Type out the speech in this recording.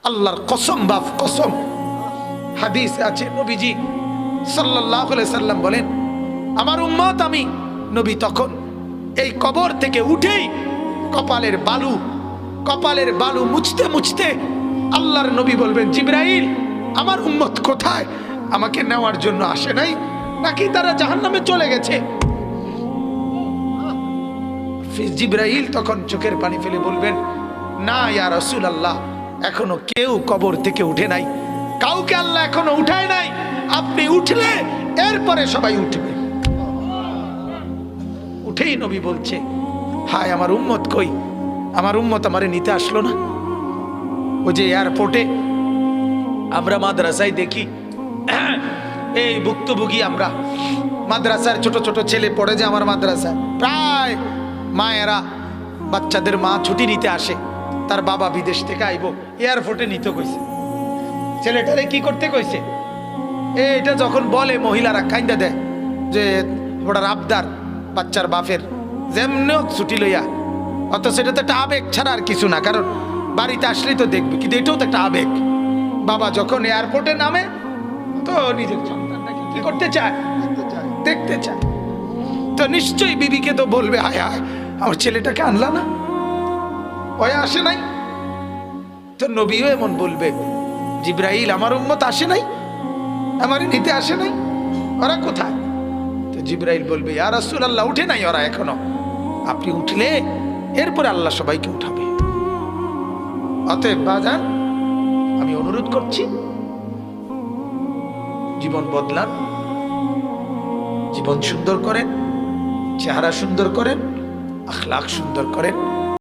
আল্লাহর কসম বাপ কসম, হাদিস আছে নবীজি সাল্লাল্লাহু আলাইহি সাল্লাম বলেন, আমার উম্মত আমি নবী তখন এই কবর থেকে উঠেই কপালের বালু মুছতে মুছতে আল্লাহর নবী বলবেন, জিবরাইল আমার উম্মত কোথায়, আমাকে নেওয়ার জন্য আসে নাই নাকি তারা জাহান্নামে চলে গেছে? জিবরাইল তখন চোখের পানি ফেলে বলবেন, না ইয়া রাসূলুল্লাহ, এখনো কেউ কবর থেকে উঠে নাই, কাউকে আল্লাহ এখনো উঠায় নাই, আপনি উঠলে এরপরে সবাই উঠবে। উঠেই নবী বলছে, হায় আমার উম্মত কই, আমার উম্মত আমারে নিতে আসলো না। ওই যে এয়ারপোর্টে আমরা মাদ্রাসায় দেখি, এই ভুক্তভোগী আমরা, মাদ্রাসার ছোট ছোট ছেলে পড়ে যে আমার মাদ্রাসায়, প্রায় মায়েরা বাচ্চাদের মা ছুটি নিতে আসে, তার বাবা বিদেশ থেকে আইব, এয়ারপোর্টে নিতে কইছে, ছেলেটারে কি করতে কইছে, এটা যখন বলে মহিলারা কাইন্দা দেয় যে ওটার আবদার বাচ্চার বাপের যেমন ছুটি লইয়া, অত সেটা তো একটা আবেগ ছাড়া আর কিছু না, কারণ বাড়িতে আসলেই তো দেখবে, কিন্তু এটাও তো একটা আবেগ। বাবা যখন এয়ারপোর্টে নামে তো নিজের সন্তানটাকে কি করতে চায়, দেখতে চায়, তো নিশ্চয়ই বিবিকে তো বলবে, হায় হায় আমার ছেলেটাকে আনলা না, ওই আসে নাই। তো নবীও এমন বলবে, জিবরাইল আমার উম্মত আসে নাই, আমার নিতে আসে নাই, ওরা কোথায়? তো জিবরাইল বলবে, ইয়া রাসূলুল্লাহ উঠে নাই ওরা এখনো, আপনি উঠলে এরপরে আল্লাহ সবাইকে উঠাবে। অতএব বাজান, আমি অনুরোধ করছি, জীবন বদলান, জীবন সুন্দর করেন, চেহারা সুন্দর করেন, আখলাক সুন্দর করেন।